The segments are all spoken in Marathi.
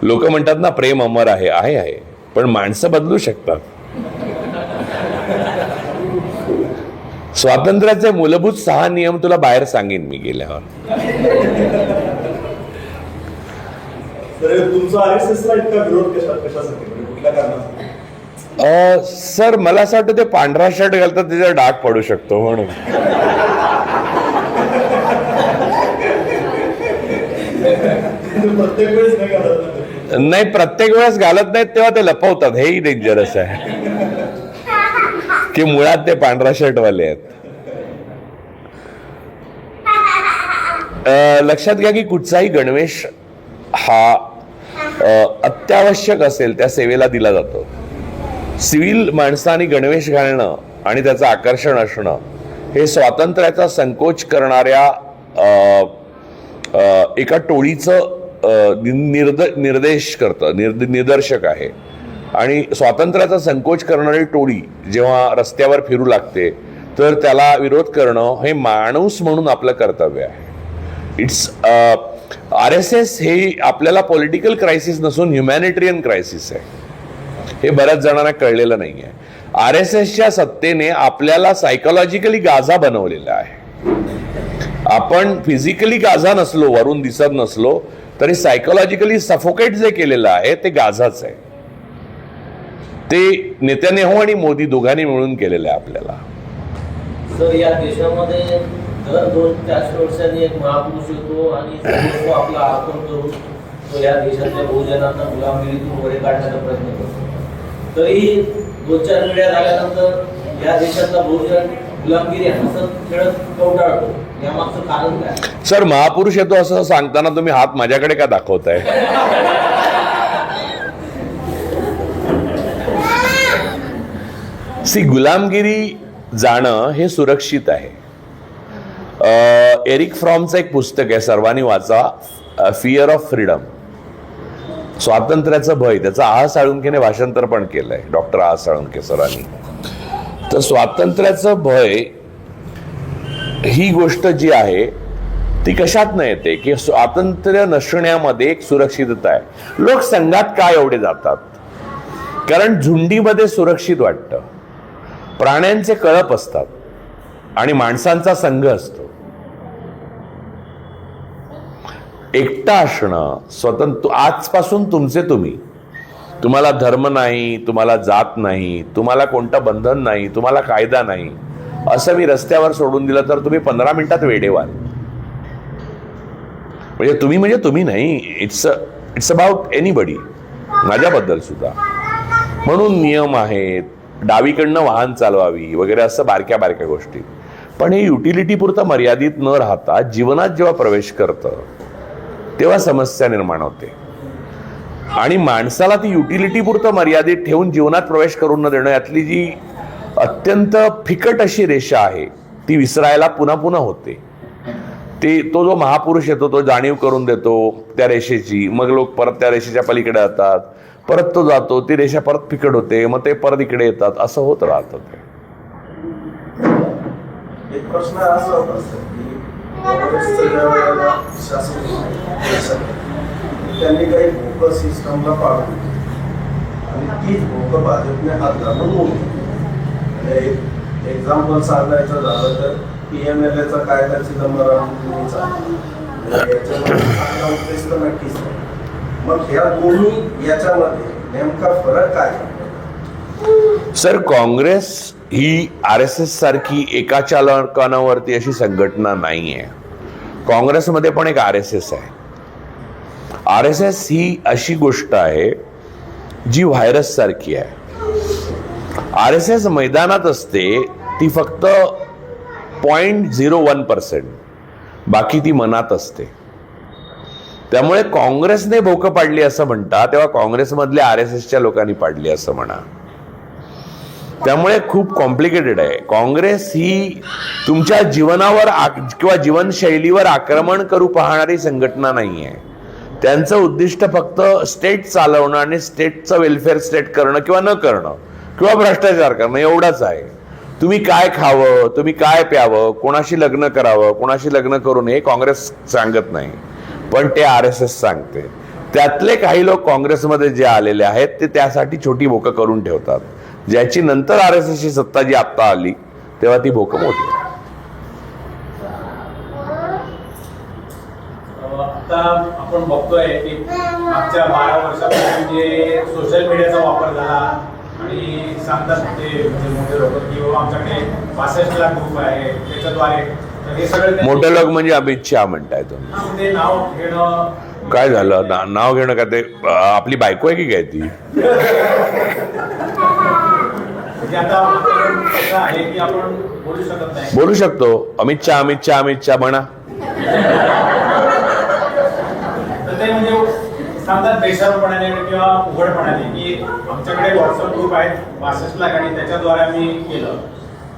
लोक म्हणतात ना प्रेम अमर आहे, आहे आहे, पण माणसं बदलू शकतात. स्वातंत्र्याचे मूलभूत 6 नियम तुला बाहेर सांगेन मी गेल्यावर. सर मला असं वाटतं ते पांढरा शर्ट घालतात त्याच्यावर डाग पडू शकतो म्हणून. नाही, प्रत्येक वेळेस घालत नाहीत तेव्हा ते लपवतात, हेही डेंजरस आहे की मुळात ते पांढरा शर्ट वाले आहेत. लक्षात घ्या की कुठचाही गणवेश हा अत्यावश्यक असेल त्या सेवेला दिला जातो. सिव्हिल माणसांनी गणवेश घालणं आणि त्याचं आकर्षण असणं हे स्वातंत्र्याचा संकोच करणाऱ्या एका टोळीचं निर्देश करतं, निदर्शक आहे. आणि स्वातंत्र्याचा संकोच करणारी टोळी जेव्हा रस्त्यावर फिरू लागते तर त्याला विरोध करणं हे माणूस म्हणून आपलं कर्तव्य आहे. इट्स RSS हे आपल्याला पॉलिटिकल क्रायसिस नसून ह्युमॅनिटेरियन क्रायसिस आहे. हे बऱ्याच जणांना कळलेलं नाहीये. RSSच्या सत्तेने आपल्याला सायकोलॉजिकली गाझा बनवलेला आहे. आपण फिजिकली गाझा नसलो, वरून दिसत नसलो तरी सायकोलॉजिकली सफोकेट जे केलेलं आहे ते गाझाच आहे. ते नेतन्याहू आणि मोदी दोघांनी मिळून केलेलं आहे आपल्याला. सर, या देशामध्ये दर 200-400 वर्षांनी एक महापुरुष येतो आणि सर्वस्व आपला अर्पण करून तो या देशातल्या बहुजनांना गुलामगिरीतून वरे काढण्याचा प्रयत्न करतो. तरीही 2-4 पिढ्या झाल्यानंतर या देशातला बहुजन गुलामगिरी हसत खेळत कवटाळतो. यामागचं कारण काय? सर, महापुरुष येतो असं सांगताना तुम्ही हात माझ्याकडे का दाखवताय? गुलामगिरी जाणं हे सुरक्षित आहे. एरिक फ्रॉमचं एक पुस्तक आहे, सर्वांनी वाचा, फिअर ऑफ फ्रीडम, स्वातंत्र्याचं भय. त्याचं आह साळुंखेने भाषांतर पण केलंय, डॉक्टर आह साळुंखे सरांनी. तर स्वातंत्र्याचं भय ही गोष्ट जी आहे ती कशात न येते की स्वातंत्र्य नसण्यामध्ये एक सुरक्षितता आहे. लोक संघात काय एवढे जातात? कारण झुंडीमध्ये सुरक्षित वाटतं, प्राण्यांचे कळप असतात आणि माणसांचा संघ असतो. एकटा असणं, स्वतंत्र, आजपासून तुमचे तुम्ही, तुम्हाला धर्म नाही, तुम्हाला जात नाही, तुम्हाला कोणतं बंधन नाही, तुम्हाला कायदा नाही, असं मी रस्त्यावर सोडून दिलं तर तुम्ही 15 मिनिटात वेडे व्हाल. म्हणजे तुम्ही नाही, इट्स अबाउट एनीबडी, माझ्याबद्दल सुद्धा. म्हणून नियम आहेत, डावीकडनं वाहन चालवावी वगैरे, असं बारक्या बारक्या गोष्टी. पण हे युटिलिटी पुरतं मर्यादित न राहता जीवनात जेव्हा प्रवेश करतं तेव्हा समस्या निर्माण होते. आणि माणसाला ती युटिलिटी पुरतं मर्यादित ठेवून जीवनात प्रवेश करून न देणं, यातली जी अत्यंत फिकट अशी रेषा आहे ती विसरायला पुन्हा पुन्हा होते. तो जो महापुरुष येतो तो जाणीव करून देतो त्या रेषेची, मग लोक परत त्या रेषेच्या पलीकडे जातात, परत तो जातो, ती रेषा परत फिकट होते, मग ते परत इकडे येतात, असं होत राहतं. ते एक प्रश्न असा होता की काँग्रेसचं ज्या वेळेला शासन त्यांनी काही भोकं सिस्टमला पाडून आणि तीच भोकं भाजपने हात घालून मोडली. एक एक्झाम्पल सांगायचं झालं तर PMLA कायदा चिदंबरमचा याच्यामध्ये तर नक्कीच. मग ह्या दोन्ही याच्यामध्ये नेमका फरक काय? सर, काँग्रेस ही RSS सारखी एका चालकांवरती अशी संघटना नाही आहे. काँग्रेसमध्ये पण एक RSS आहे. RSS ही अशी गोष्ट आहे जी व्हायरस सारखी आहे. RSS मैदानात असते ती फक्त 0.01%, बाकी ती मनात असते. त्यामुळे काँग्रेसने भोकं पाडली असं म्हणता तेव्हा काँग्रेसमधल्या RSSच्या लोकांनी पाडली असं म्हणा. त्यामुळे खूप कॉम्प्लिकेटेड आहे. काँग्रेस ही तुमच्या जीवनावर किंवा जीवनशैलीवर आक्रमण करू पाहणारी संघटना नाही आहे. त्यांचं उद्दिष्ट फक्त स्टेट चालवणं आणि स्टेटचं वेलफेअर स्टेट करणं किंवा न करणं किंवा भ्रष्टाचार करणं एवढंच आहे. तुम्ही काय खावं, तुम्ही काय प्यावं, कोणाशी लग्न करावं, कोणाशी लग्न करू नये काँग्रेस सांगत नाही, पण ते RSS सांगते. त्यातले काही लोक काँग्रेसमध्ये जे आलेले आहेत ते त्यासाठी छोटी भोकं करून ठेवतात, ज्याची नंतर RSSची सत्ता जी आत्ता आली तेव्हा ती भोकं मोठी. आता आपण बघतोय की मागच्या 12 वर्षापासून जे सोशल मीडियाचा वापर झाला आणि सांगतात ते म्हणजे मोठे लोक की बाबा आमच्याकडे 62 लाख ग्रुप आहे त्याच्याद्वारे, तर हे सगळं मोठे लोक म्हणजे अमित शहा म्हणताय तुम्ही. ते नाव घेणं काय झालं? नाव घेणं का ते आपली बायको आहे की काय ती? म्हणजे आता कसं आहे की आपण बोलू शकत नाही. बोलू शकतो. अमित शहा अमित शहा अमित शहा म्हणा. तर ते म्हणजे सांगतात बेशरमपणाने किंवा उघडपणाने की आमच्याकडे व्हॉट्सअप ग्रुप आहेत 62 लाख आणि त्याच्याद्वारे आम्ही केलं.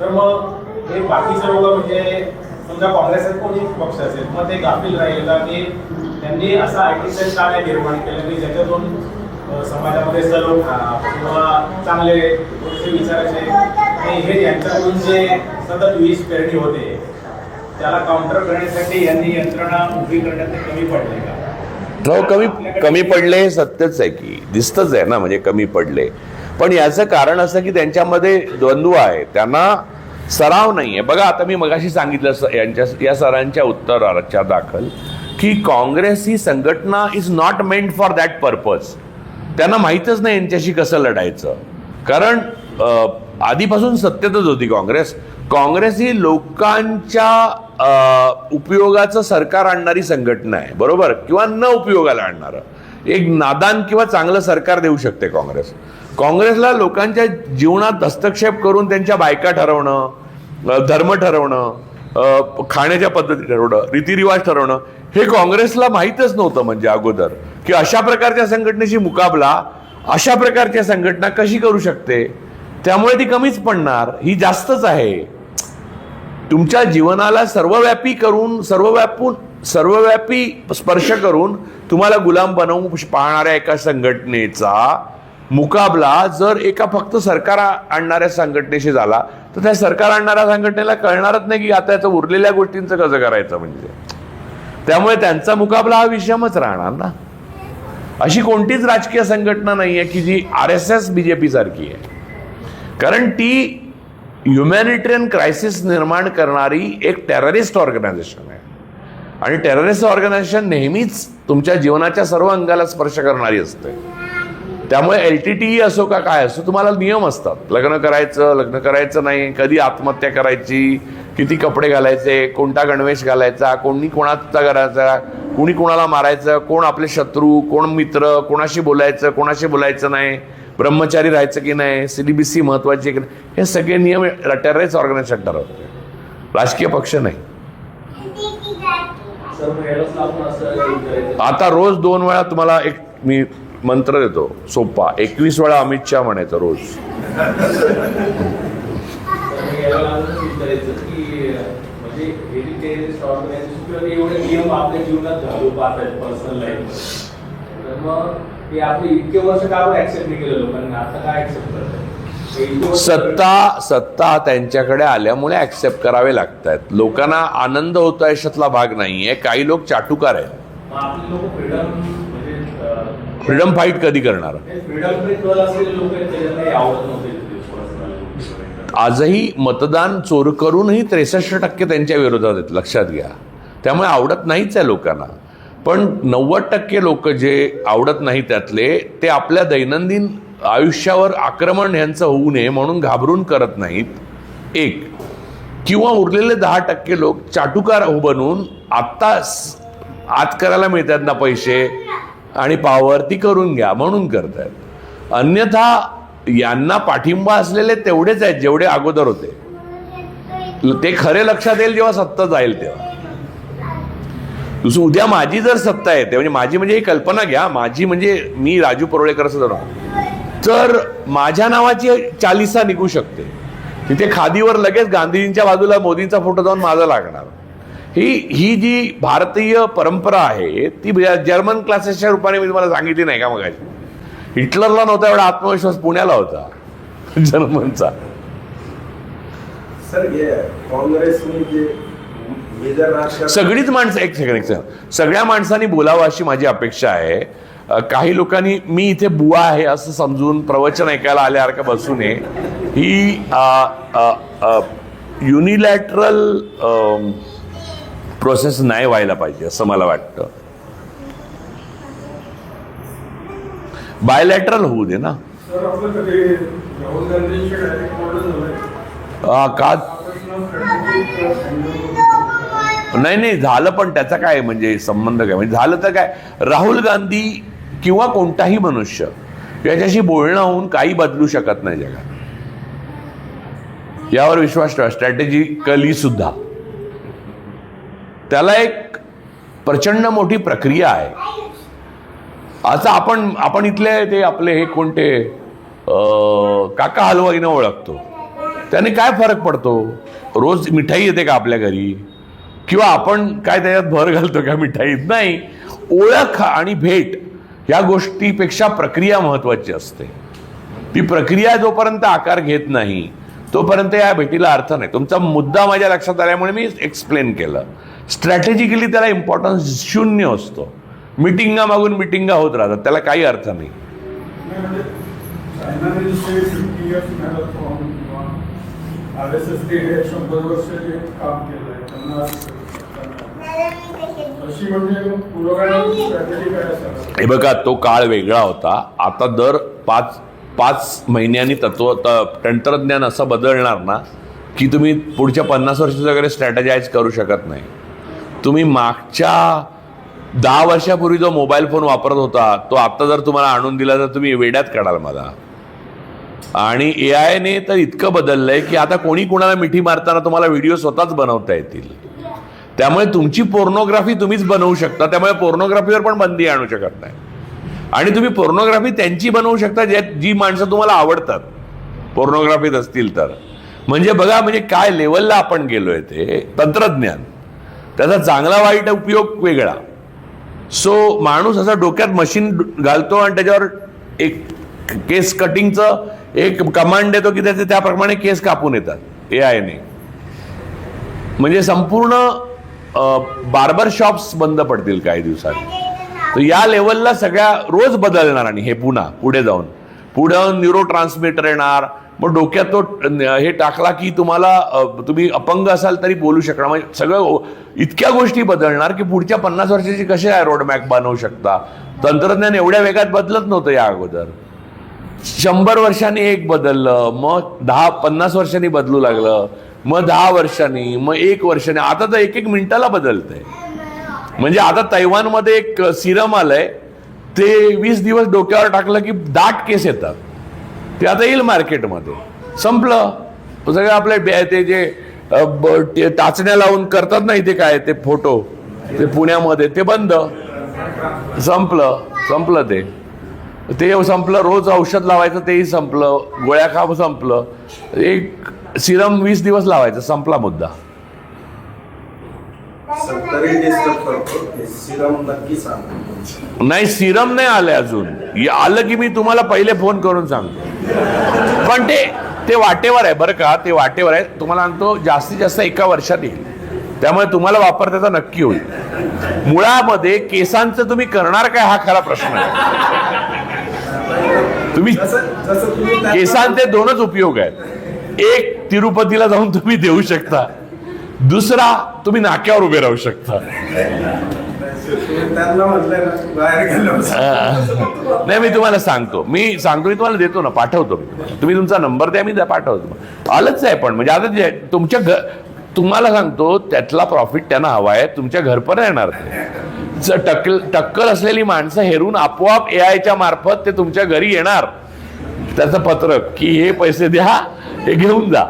तर मग हे बाकीचे लोक म्हणजे समजा काँग्रेसात कोणी पक्ष असेल मग ते गाफील राहील का की त्यांनी असं IT सेल का नाही निर्माण केलं की ज्याच्यातून समाजामध्ये सलोखा किंवा चांगले गोष्टी विचारायचे आणि हे यांच्याकडून जे सतत वीज पेरणी होते त्याला काउंटर करण्यासाठी यांनी यंत्रणा उभी करण्यात कमी पडले का? हो, कमी पडले हे सत्यच आहे की दिसतच आहे ना, म्हणजे कमी पडले. पण याचं कारण असं की त्यांच्यामध्ये द्वंद्व आहे, त्यांना सराव नाही आहे. बघा आता मी मगाशी सांगितलं या सरांच्या उत्तराच्या दाखल की काँग्रेस ही संघटना is not meant for that purpose. त्यांना माहीतच नाही यांच्याशी कसं लढायचं, कारण आधीपासून सत्तेतच होती काँग्रेस ही लोकांच्या उपयोगाचं सरकार आणणारी संघटना आहे, बरोबर, किंवा न उपयोगाला आणणारं एक नादान किंवा चांगलं सरकार देऊ शकते काँग्रेसला लोकांच्या जीवनात हस्तक्षेप करून त्यांच्या बायका ठरवणं, धर्म ठरवणं, खाण्याच्या पद्धती ठरवणं, रीतिरिवाज ठरवणं हे काँग्रेसला माहीतच नव्हतं. म्हणजे अगोदर की अशा प्रकारच्या संघटनेशी मुकाबला अशा प्रकारच्या संघटना कशी करू शकते, त्यामुळे ती कमीच पडणार. ही जास्तच आहे. तुमच्या जीवनाला सर्वव्यापी करून सर्वव्यापी स्पर्श करून तुम्हाला गुलाम बनवून पाहणाऱ्या एका संघटनेचा मुकाबला जर एका फक्त सरकार आणणाऱ्या संघटनेशी झाला तर त्या सरकार आणणाऱ्या संघटनेला कळणारच नाही की आता याचं उरलेल्या गोष्टींचं कसं करायचं. म्हणजे त्यामुळे त्यांचा मुकाबला हा विषमच राहणार ना. अशी कोणतीच राजकीय संघटना नाही आहे की जी RSS BJP सारखी आहे, कारण ती ह्युमॅनिटेरियन क्रायसिस निर्माण करणारी एक टेररिस्ट ऑर्गनायझेशन आहे. आणि टेररिस्ट ऑर्गनायझेशन नेहमीच तुमच्या जीवनाच्या सर्व अंगाला स्पर्श करणारी असते. त्यामुळे LTTE असो का काय असो, तुम्हाला नियम असतात. लग्न करायचं नाही, कधी आत्महत्या करायची, किती कपडे घालायचे, कोणता गणवेश घालायचा, कोणी कोणाचा करायचा, कुणी कोणाला मारायचं, कोण आपले शत्रू, कोण मित्र, कोणाशी बोलायचं नाही, ब्रह्मचारी राहायचं की नाही, CBSE महत्वाची की नाही, हे सगळे नियम टेररिस्ट ऑर्गनायझेशन ठरवते, राजकीय पक्ष नाही. आता रोज 2 वेळा तुम्हाला एक मी मंत्र देतो सोपा, 21 वेळा अमित शहा म्हणायचं रोज. एवढे नियम आपल्या जीवनात घालू पाहतात पर्सनल लाईफ, तर मग ते आपले इतके वर्ष का ऍक्सेप्ट नाही केलं लोकांनी, आता काय ऍक्सेप्ट करतात? सत्ता त्यांच्याकडे आल्यामुळे ऍक्सेप्ट करावे लागतात. लोकांना आनंद होतो याच्यातला भाग नाहीये. काही लोक चाटुकार आहेत. आपले लोक फ्रीडम फाईट कधी करणार? फ्रीडम असलेले लोक त्याच्यात आवडत नव्हते. आजही मतदान चोर करूनही 63% त्यांच्या विरोधात आहेत, लक्षात घ्या. त्यामुळे आवडत नाहीच आहे लोकांना. पण 90% लोक जे आवडत नाही त्यातले ते आपल्या दैनंदिन आयुष्यावर आक्रमण यांचं होऊ नये म्हणून घाबरून करत नाहीत, एक. किंवा उरलेले 10% लोक चाटुकार बनून आत्ता आत करायला मिळतात ना पैसे आणि पावर, ती करून घ्या म्हणून करतायत. अन्यथा यांना पाठिंबा असलेले तेवढेच आहेत जेवढे अगोदर होते. ते खरे लक्षात येईल जेव्हा सत्ता जाईल तेव्हा. उद्या माझी जर सत्ता येते, म्हणजे माझी म्हणजे ही कल्पना घ्या, माझी म्हणजे मी राजू परोळेकर असं जर, तर माझ्या नावाची चालिसा निघू शकते. तिथे खादीवर लगेच गांधीजींच्या बाजूला मोदींचा फोटो जाऊन माझा लागणार. ही जी भारतीय परंपरा आहे ती जर्मन क्लासेसच्या रूपाने मी तुम्हाला सांगितली नाही का मगाशी. हिटलरला नव्हता एवढा आत्मविश्वास, पुण्याला होता जर्मनचा. सर हे काँग्रेसने जे मेजर राजकारण सगळीच माणसं एक सेकंड सगळ्या माणसांनी बोलावं अशी माझी अपेक्षा आहे. काही लोकांनी मी इथे बुवा आहे असं समजून प्रवचन ऐकायला आल्यासारखं बसू नये. ही युनिलॅटरल प्रोसेस नाही व्हायला पाहिजे असं मला वाटतं. बायलॅटरल होऊ दे ना. सर आपलं कधी राहुल गांधींशी डायरेक्ट बोलणं झालंय का प्रश्न नाही झालं, पण त्याचा काय म्हणजे संबंध काय, म्हणजे झालं तर काय. राहुल गांधी किंवा कोणताही मनुष्य याच्याशी बोलणं होऊन काही बदलू शकत नाही जगात, यावर विश्वास ठेवा. स्ट्रॅटेजिकली सुद्धा त्याला एक प्रचंड मोठी प्रक्रिया आहे. आता आपण इथले ते आपले हे कोणते काका हलवाईनं ओळखतो, त्याने काय फरक पडतो. रोज मिठाई येते का आपल्या घरी, किंवा आपण काय त्याच्यात भर घालतो का मिठाईत. नाही, ओळख आणि भेट या गोष्टीपेक्षा प्रक्रिया महत्वाची असते. ती प्रक्रिया जोपर्यंत आकार घेत नाही तोपर्यंत या भेटीला अर्थ नाही. तुमचा मुद्दा माझ्या लक्षात आल्यामुळे मी एक्सप्लेन केलं. स्ट्रॅटेजिकली त्याला इम्पॉर्टन्स 0 असतो. मिटिंगा मागून मिटिंगा होत राहतात, त्याला काही अर्थ नाही. म्हणजे चायनाने जे 50 years marathon किंवा RSSD हे 100 वर्ष जे काम केलं आहे त्यांना अशी म्हणजे पुरोगामी स्ट्रॅटेजी काय असावी. हे बघा, तो काळ वेगळा होता. आता दर पाच महिन्यांनी तंत्रज्ञान असं बदलणार ना की तुम्ही पुढच्या 50 वर्षाचं वगैरे स्ट्रॅटेजाइज करू शकत नाही. तुम्ही मागच्या 10 वर्षापूर्वी जो मोबाईल फोन वापरत होता तो आता जर तुम्हाला आणून दिला तर तुम्ही वेड्यात काढाल मला. आणि AI ने तर इतकं बदललंय की आता कोणी कोणाला मिठी मारताना तुम्हाला व्हिडिओ स्वतःच बनवता येतील. त्यामुळे तुमची पोर्नोग्राफी तुम्हीच बनवू शकता. त्यामुळे पोर्नोग्राफीवर पण बंदी आणू शकत नाही. आणि तुम्ही पोर्नोग्राफी त्यांची बनवू शकता जी माणसं तुम्हाला आवडतात पोर्नोग्राफीत असतील तर. म्हणजे बघा, म्हणजे काय लेवलला आपण गेलोय. ते तंत्रज्ञान, त्याचा चांगला वाईट उपयोग वेगळा. सो माणूस असा डोक्यात मशीन घालतो आणि त्याच्यावर एक केस कटिंगचं एक कमांड देतो की त्याप्रमाणे केस कापून येतात AI ने. म्हणजे संपूर्ण बार्बर शॉप्स बंद पडतील काही दिवसात. तर या लेवलला सगळ्या रोज बदलणार. आणि हे पुढे जाऊन न्यूरो ट्रान्समीटर येणार. मग डोक्यात तो हे टाकला की तुम्ही अपंग असाल तरी बोलू शकणार. म्हणजे सगळं इतक्या गोष्टी बदलणार की पुढच्या 50 वर्षाची कसे आहे रोडमॅप बनवू शकता. तंत्रज्ञान एवढ्या वेगात बदलत नव्हतं या अगोदर. 100 वर्षांनी एक बदललं, मग 10-50 वर्षांनी बदलू लागलं, मग 10 वर्षांनी, मग 1 वर्षांनी, आता तर 1 मिनिटाला बदलतंय. म्हणजे आता तैवानमध्ये एक सिरम आलंय, ते 20 दिवस डोक्यावर टाकलं की दाट केस येतात. ते आता येईल मार्केटमध्ये. संपलं सगळं. आपले ते जे टाचण्या लावून करतात ना इथे काय ते फोटो, ते पुण्यामध्ये ते बंद. संपलं ते संपलं. रोज औषध लावायचं तेही संपलं. गोळ्या खा संपलं. एक सिरम 20 दिवस लावायचं, संपला मुद्दा. तरी डिस्टर्ब करतो हे सिरम नक्की सांगा. नाही, सिरम नाही आलंय अजून. आलं की मी तुम्हाला पहिले फोन करून सांगतो. पण ते वाटेवर आहे बरं का. ते वाटेवर आहे. तुम्हाला सांगतो जास्तीत जास्त 1 वर्षात येईल. त्यामुळे तुम्हाला वापर त्याचा नक्की होईल. मुळामध्ये केसांचं तुम्ही करणार काय हा खरा प्रश्न आहे. तुम्ही केसांचे 2च उपयोग आहेत. एक, तिरुपतीला जाऊन तुम्ही देऊ शकता. दुसरा, तुम्ही नाक्यावर उभे राहू शकता. त्यांना म्हटलंय ना बाहेर गेलो. नाही, मी तुम्हाला सांगतो. मी तुम्हाला देतो ना, पाठवतो मी तुम्हाला. तुम्ही तुमचा नंबर द्या, मी पाठवतो. आलंच आहे. पण म्हणजे आता तुमच्या तुम्हाला सांगतो त्यातला प्रॉफिट त्यांना हवा आहे. तुमच्या घरपर्यंत येणार ते. टक्कल असलेली माणसं हेरून आपोआप AIच्या मार्फत ते तुमच्या घरी येणार. त्याचं पत्रक की हे पैसे द्या, हे घेऊन जा.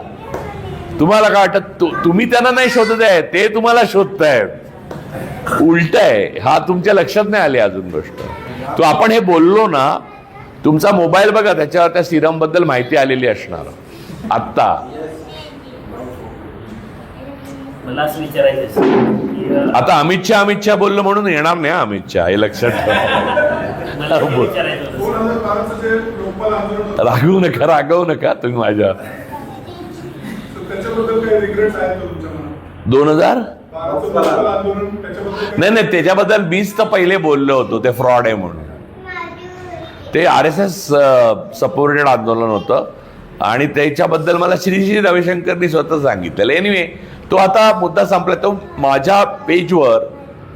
तुम्हाला काय वाटत तुम्ही त्यांना नाही शोधत आहे, ते तुम्हाला शोधतायत. उलट आहे. हा तुमच्या लक्षात नाही आली अजून गोष्ट. तो आपण हे बोललो ना, तुमचा मोबाईल बघा, त्याच्यावर त्या सिरम बद्दल माहिती आलेली असणार. आत्ता मला असं विचारायचं की आता अमित शहा बोललो म्हणून येणार नाही. अमित शहा हे लक्षात मला हे विचारायचं होतं. 2012चं जे लोकपाल आंदोलन होतं, रागवू नका तुम्ही माझ्या. त्याच्याबद्दल काही रिग्रेट्स आहेत का तुमच्या मनात? 2012 लोकपाल आंदोलन त्याच्याबद्दल नाही त्याच्याबद्दल मीच तर पहिले बोललो होतो ते फ्रॉड आहे म्हणून. ते RSS सपोर्टेड आंदोलन होतं आणि त्याच्याबद्दल मला श्री रविशंकरनी स्वतः सांगितलेलं. एनिवे तो आता मुद्दा संपला. तो माझ्या पेजवर,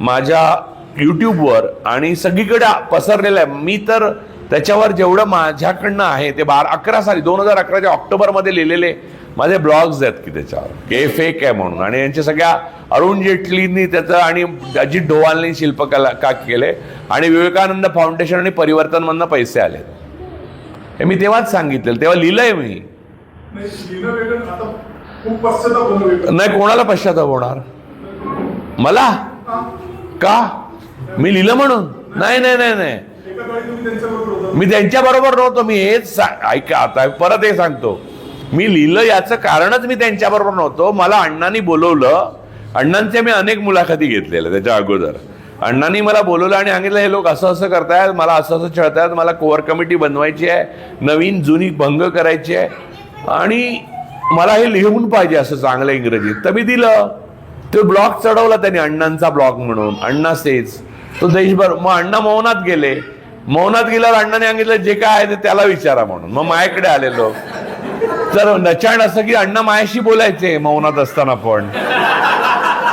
माझ्या यूट्यूबवर आणि सगळीकडे पसरलेला आहे. मी तर त्याच्यावर जेवढं माझ्याकडनं आहे ते 2011 ऑक्टोबरमध्ये लिहिलेले माझे ब्लॉग्स आहेत की त्याच्यावर की हे फेक आहे म्हणून. आणि यांच्या सगळ्या अरुण जेटलींनी त्याचं आणि अजित डोवालनी शिल्पकला का केले आणि विवेकानंद फाउंडेशन आणि परिवर्तनमधनं पैसे आले. हे मी तेव्हाच सांगितलेलं, तेव्हा लिहिलंय मी. नाही, लिहिणं वेगळं, आता खूप पश्चाताप होणं वेगळं. नाही, कोणाला पश्चाताप होणार? मला का? मी लिहिलं म्हणून? नाही नाही नाही नाही, एका काळी तुम्ही त्यांच्याबरोबर होता. मी त्यांच्याबरोबर नव्हतो. मी हेच ऐका, आता परत हे सांगतो. मी लिहिलं याचं कारणच मी त्यांच्याबरोबर नव्हतो. मला अण्णांनी बोलवलं. अण्णांच्या मी अनेक मुलाखती घेतलेल्या त्याच्या अगोदर. अण्णांनी मला बोलवलं आणि सांगितलं हे लोक असं असं करतायत, मला असं असं छळतायत, मला कोअर कमिटी बनवायची आहे, नवीन जुनी भंग करायची आहे आणि मला हे लिहून पाहिजे असं चांगलं इंग्रजीत. तर मी दिलं. तो ब्लॉग चढवला त्यांनी, अण्णांचा ब्लॉग म्हणून, अण्णा सेज. तो देशभर. मग अण्णा मौनात गेले. मौनात गेल्यावर अण्णाने सांगितलं जे काय आहे ते त्याला विचारा म्हणून. मग माझ्याकडे आलेलो. तर नचाण असं की अण्णा माझ्याशी बोलायचे मौनात असताना पण.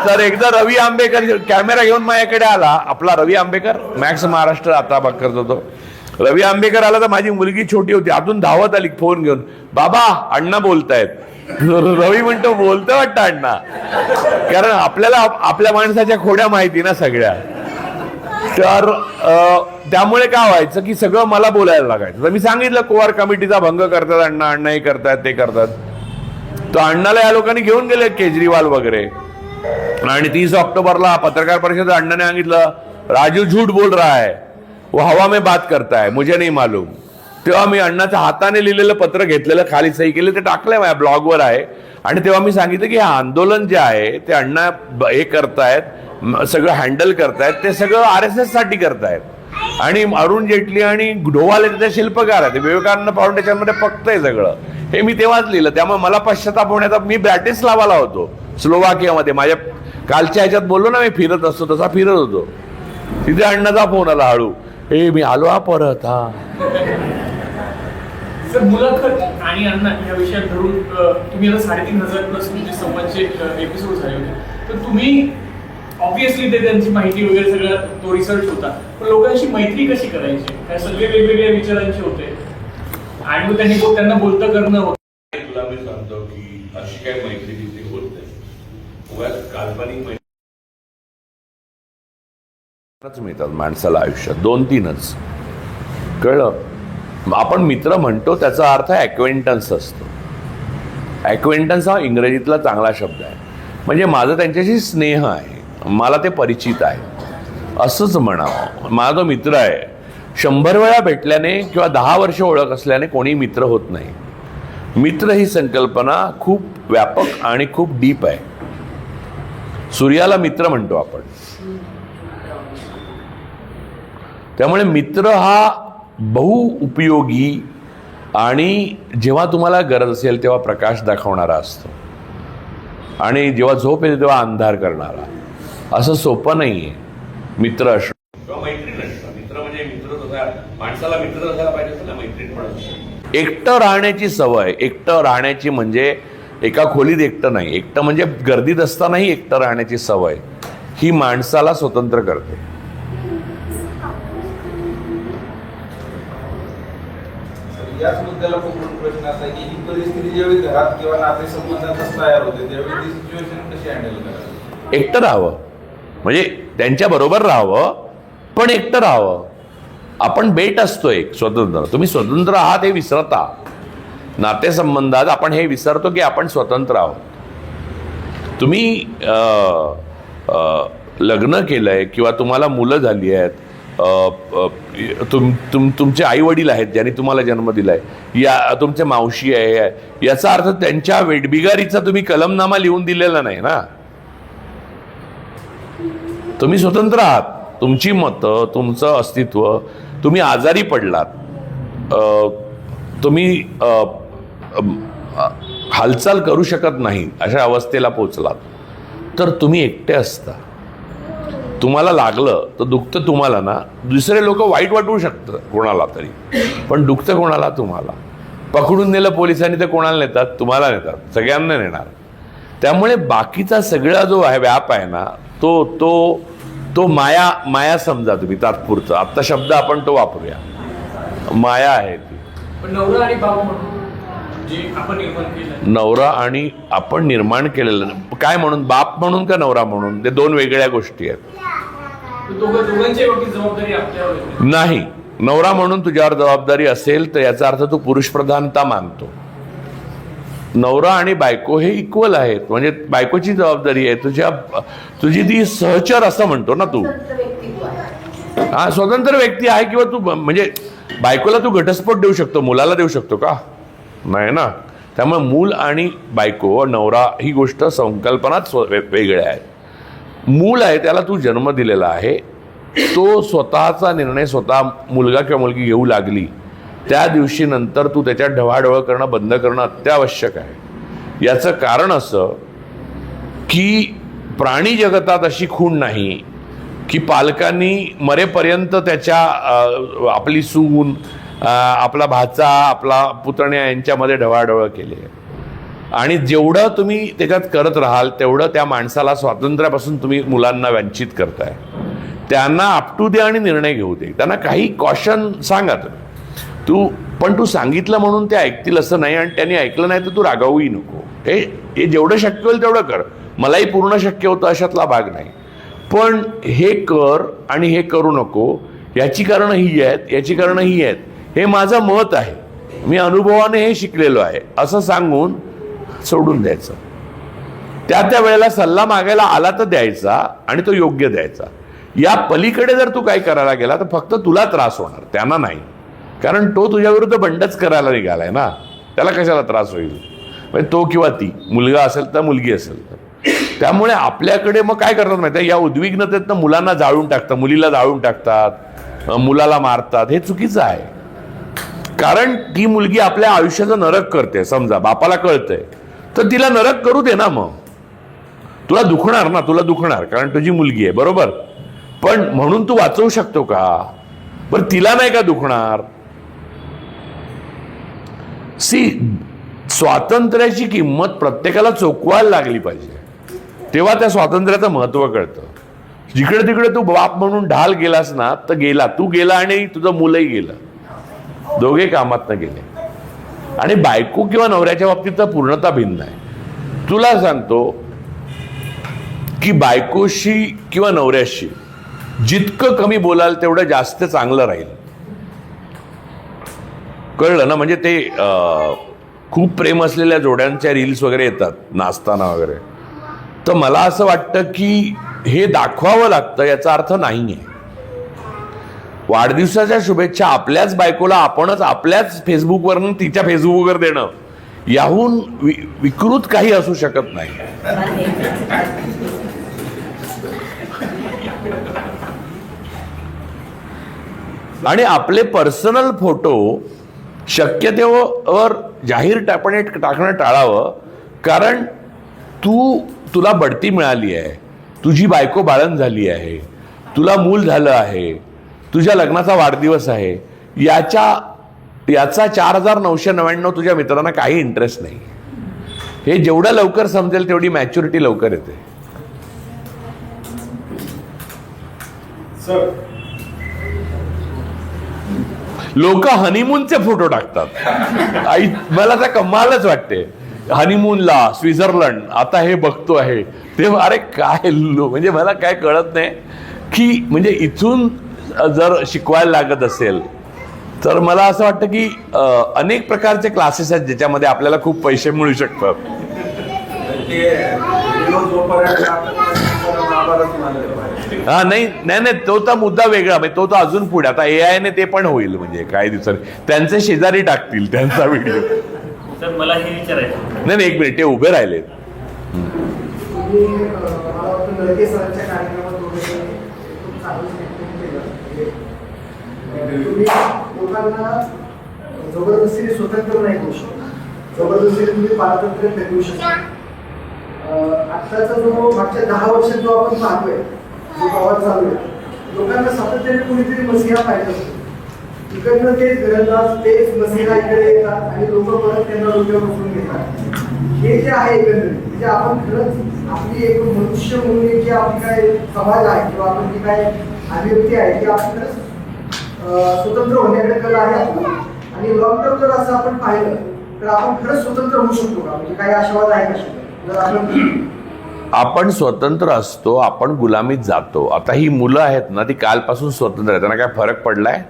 तर एकदा रवी आंबेकर कॅमेरा घेऊन माझ्याकडे आला. आपला रवी आंबेकर, मॅक्स महाराष्ट्र आता करत होतो. रवी आंबेकर आला तर माझी मुलगी छोटी होती, आतून धावत आली फोन घेऊन, बाबा अण्णा बोलतायत. रवी म्हणतो बोलतं वाटतं अण्णा, कारण आपल्याला आपल्या माणसाच्या खोड्या माहिती ना सगळ्या. तर त्यामुळे काय व्हायचं की सगळं मला बोलायला लागायचं. तर मी सांगितलं कोअर कमिटीचा भंग करतात अण्णा, अण्णा हे करतात ते करतात. तर अण्णाला या लोकांनी घेऊन गेले, केजरीवाल वगैरे. आणि 30 ऑक्टोबरला पत्रकार परिषद अण्णाने सांगितलं राजू झूठ बोल रहा है, वो हवा में बात करता है, मुझे नहीं मालूम. तेव्हा मी अण्णाच्या हाताने लिहिलेलं पत्र घेतलेलं, खाली सही केली, ते टाकलंय माझ्या ब्लॉगवर आहे. आणि तेव्हा मी सांगितलं की हे आंदोलन जे आहे ते अण्णा हे करतायत, सगळं हँडल करतायत, ते सगळं RSS साठी करतायत. आणि अरुण जेटली आणि डोवाल त्याचे शिल्पकार आहेत, विवेकानंद फाउंडेशनमध्ये फक्त आहे सगळं. हे मी तेव्हाच लिहिलं. त्यामुळे मला पश्चाताप होण्याचा, मी ब्रॅटिस्लावाला होतो स्लोवाकियामध्ये, माझ्या कालच्या ह्याच्यात बोललो ना मी फिरत असतो तसा फिरत होतो. तिथे अण्णाचा फोन आला हळू, हे मी आलो हा परत. हा सर, मुलाखत आणि अण्णा या विषयात धरून तुम्ही आता 3,500+ तुमचे संवादचे एपिसोड झाले होते. तर तुम्ही ऑब्व्हियसली ते त्यांची माहिती वगैरे सगळं तो रिसर्च होता, पण लोकांशी मैत्री कशी करायची? काय सगळे वेगवेगळ्या विचारांचे होते आणि मग त्यांना बोलतं करणं होतं. तुला मी सांगतो की अशी काय मैत्री तिथे होत नाही. काल्पनिक मैत्री मिळतात माणसाला आयुष्यात, 2-3च. कळलं? आपण मित्र म्हणतो त्याचा अर्थ ॲक्वेंटन्स असतो. ॲक्वेंटन्स हा इंग्रजीतला चांगला शब्द आहे. म्हणजे माझं त्यांच्याशी स्नेह आहे, मला ते परिचित आहे असंच म्हणावं. माझा तो मित्र आहे. 100 वेळा भेटल्याने किंवा 10 वर्ष ओळख असल्याने कोणी मित्र होत नाही. मित्र ही संकल्पना खूप व्यापक आणि खूप डीप आहे. सूर्याला मित्र म्हणतो आपण. त्यामुळे मित्र हा बहुउपयोगी आणि जेव्हा तुम्हाला गरज असेल तेव्हा प्रकाश दाखवणारा असतो आणि जेव्हा झोप येते तेव्हा अंधार करणारा. असं सोपं नाही आहे मित्र असणं किंवा मैत्रीण असणं. मित्र म्हणजे मित्र, माणसाला मित्र असायला पाहिजे ना, मैत्रीण पण. एकटं राहण्याची सवय, एकटं राहण्याची म्हणजे एका खोलीत एकटं नाही, एकटं म्हणजे गर्दीत असतानाही एकटं राहण्याची सवय ही माणसाला स्वतंत्र करते. याच मुद्द्याला पकडून प्रश्न असा आहे की ही परिस्थिती ज्यावेळी घरात किंवा नातेसंबंधातच तयार होते त्यावेळी ती सिच्युएशन कशी हँडल करावी? एकटं राहावं म्हणजे त्यांच्याबरोबर राहावं, पण एकटं राहावं. आपण बेट असतो एक स्वतंत्र. तुम्ही स्वतंत्र आहात हे विसरता. नातेसंबंधात आपण हे विसरतो की आपण स्वतंत्र आहोत. तुम्ही लग्न केलंय किंवा तुम्हाला मुलं झाली आहेत, तुमचे आई वडील आहेत ज्यांनी तुम्हाला जन्म दिलाय, या तुमचे मावशी आहे, याचा अर्थ त्यांच्या वेठबिगारीचा तुम्ही कलमनामा लिहून दिलेला नाही ना. तुम्ही स्वतंत्र आहात. तुमची मतं, तुमचं अस्तित्व. तुम्ही आजारी पडलात, तुम्ही हालचाल करू शकत नाही, अशा अवस्थेला पोचलात, तर तुम्ही एकटे असता. तुम्हाला लागलं तर दुखतं तुम्हाला ना, दुसरे लोक वाईट वाटवू शकतं कोणाला तरी, पण दुखतं कोणाला? तुम्हाला. पकडून नेलं पोलिसांनी तर कोणाला नेतात? तुम्हाला नेतात, सगळ्यांना नेणार. त्यामुळे बाकीचा सगळा जो आहे व्याप आहे ना, तो तो तो माया समजा तुम्ही तात्पुरतं. आत्ता शब्द आपण तो वापरूया, माया आहे ती. पण नवरा आणि बाप म्हणून जे आपण निर्माण केलं, नवरा आणि आपण निर्माण केलेलं काय म्हणून? बाप म्हणून का नवरा म्हणून? ते दोन वेगळ्या गोष्टी आहेत. दोघांची एवढी जबाबदारी आपल्यावर येते. नाही, नवरा म्हणून तुझ्यावर जबाबदारी असेल तर याचा अर्थ तू पुरुषप्रधानता मानतो. नवरा आणि बायको हे इक्वल आहेत. म्हणजे बायकोची जबाबदारी आहे तुझी ती सहचर असं म्हणतो ना तू. हा, स्वतंत्र व्यक्ती आहे. किंवा तू म्हणजे बायकोला तू घटस्फोट देऊ शकतो, मुलाला देऊ शकतो का? नाही ना. त्यामुळे मूल आणि बायको, नवरा ही गोष्ट संकल्पनाच वेगळ्या आहेत. मूल आहे त्याला तू जन्म दिलेला आहे, तो स्वतःचा निर्णय स्वतः मुलगा किंवा मुलगी घेऊ लागली त्या दिवशी नंतर तू त्याच्यात ढवाढवळ करणं बंद करणं अत्यावश्यक आहे. याचं कारण असं की प्राणी जगतात अशी खूण नाही की पालकांनी मरेपर्यंत आपली सून, आपला भाचा, आपला पुतण्या यांच्यामध्ये ढवाढवळ केली आहे. आणि जेवढं तुम्ही त्याच्यात करत राहाल तेवढं त्या माणसाला स्वातंत्र्यापासून तुम्ही मुलांना वंचित करताय. त्यांना आपटू दे आणि निर्णय घेऊ दे. त्यांना काही कॉशन सांगा पण तू सांगितलं म्हणून ते ऐकतील असं नाही. आणि त्यांनी ऐकलं नाही तर तू रागावूही नको. हे जेवढं शक्य होईल तेवढं कर. मलाही पूर्ण शक्य होतं अशातला भाग नाही. पण हे कर आणि हे करू नको, याची कारणं ही आहेत, याची कारणं ही आहेत, हे माझं मत आहे, मी अनुभवाने हे शिकलेलो आहे असं सांगून सोडून द्यायचं. त्या वेळेला सल्ला मागायला आला तर द्यायचा आणि तो योग्य द्यायचा. या पलीकडे जर तू काय करायला गेला तर फक्त तुला त्रास होणार, त्यांना नाही. कारण तो तुझ्या विरुद्ध बंडच करायला निघालाय ना, त्याला कशाला त्रास होईल? म्हणजे तो किंवा ती, मुलगा असेल तर मुलगी असेल तर. त्यामुळे आपल्याकडे मग काय करतात माहिती आहे, या उद्विग्नतेतनं मुलांना जाळून टाकतात, मुलीला जाळून टाकतात, मुलाला मारतात. हे चुकीचं आहे. कारण ती मुलगी आपल्या आयुष्याचं नरक करते. समजा बापाला कळतंय तर तिला नरक करू दे ना. मग तुला दुखणार ना, तुला दुखणार कारण तुझी मुलगी आहे, बरोबर. पण म्हणून तू वाचवू शकतो का? बरं, तिला नाही का दुखणार? स्वातंत्र्याची किंमत प्रत्येकाला चोकवायला लागली पाहिजे, तेव्हा त्या स्वातंत्र्याचं महत्व कळतं. जिकडे तिकडे तू बाप म्हणून ढाल गेलास ना तर गेला, तू गेला आणि तुझं मुलंही गेलं, दोघे कामातनं गेले. आणि बायको किंवा नवऱ्याच्या बाबतीत तर पूर्णता भिन्न आहे. तुला सांगतो की बायकोशी किंवा नवऱ्याशी जितकं कमी बोलाल तेवढं जास्त चांगलं राहील. कळलं ना? म्हणजे ते खूप प्रेम असलेल्या जोड्यांच्या रील्स वगैरे येतात नाचताना वगैरे, तर मला असं वाटतं की हे दाखवावं लागतं, याचा अर्थ नाही आहे. वाढदिवसाच्या शुभेच्छा आपल्याच बायकोला आपणच आपल्याच फेसबुकवरनं तिच्या फेसबुकवर देणं, याहून विकृत काही असू शकत नाही. आणि आपले पर्सनल फोटो शक्य तेव्हावर जाहीर टाकणं टाळावं. कारण तुला बढती मिळाली आहे, तुझी बायको बाळंत झाली आहे, तुला मूल झालं आहे, तुझ्या लग्नाचा वाढदिवस आहे, याचा 4,999 तुझ्या मित्रांना काही इंटरेस्ट नाही. हे जेवढं लवकर समजेल तेवढी मॅच्युरिटी लवकर येते. सर, लोक हनीमूनचे फोटो टाकतात. मला त्या कमालच वाटते. हनीमूनला स्वित्झर्लंड, आता हे बघतो आहे ते. अरे काय म्हणजे मला काय कळत नाही की म्हणजे इथून जर शिकवायला लागत असेल तर मला असं वाटतं की अनेक प्रकारचे क्लासेस आहेत ज्याच्यामध्ये आपल्याला खूप पैसे मिळू शकतात. हा, नाही नाही नाही, तो तर मुद्दा वेगळा. म्हणजे तो अजून पुढे, आता AI ने ते पण होईल. म्हणजे काही दिवसांनी त्यांचे शेजारी टाकतील त्यांचा व्हिडिओ. तर मला हे विचारायचं. नाही, एक मिनिट, ते उभे राहिलेत. लोकांना जबरदस्तीने स्वतंत्र नाही करू शकत, जबरदस्तीने तुम्ही पारतंत्र्य फेकू शकता. आत्ताचा जो मागच्या 10 वर्षात जो आपण पाहतोय जो प्रवास चालू आहे लोकांना सातत्याने कुणीतरी मसिहा पाहिजे असतो. इकडनं तेच घरंदाज तेच मसिहा इकडे येतात आणि लोक परत त्यांना डोक्यावर बसून घेतात. हे जे आहे एकंदरीत म्हणजे आपण खरंच आपली एक मनुष्य म्हणून एक जे आपली काय समाज आहे किंवा आपण जी काय अभिव्यक्ती आहे ती आपण खरंच स्वतंत्र होण्याकडे कला आहे आपला. आणि लॉंग टर्म जर असं आपण पाहिलं तर आपण खरंच स्वतंत्र होऊ शकतो का? म्हणजे काही आशावाद आहे का जर आपण स्वतंत्र असतो, आपण गुलामीत जातो. आता ही मुलं आहेत ना, ती कालपासून स्वतंत्र आहेत. त्यांना काय फरक पडलाय?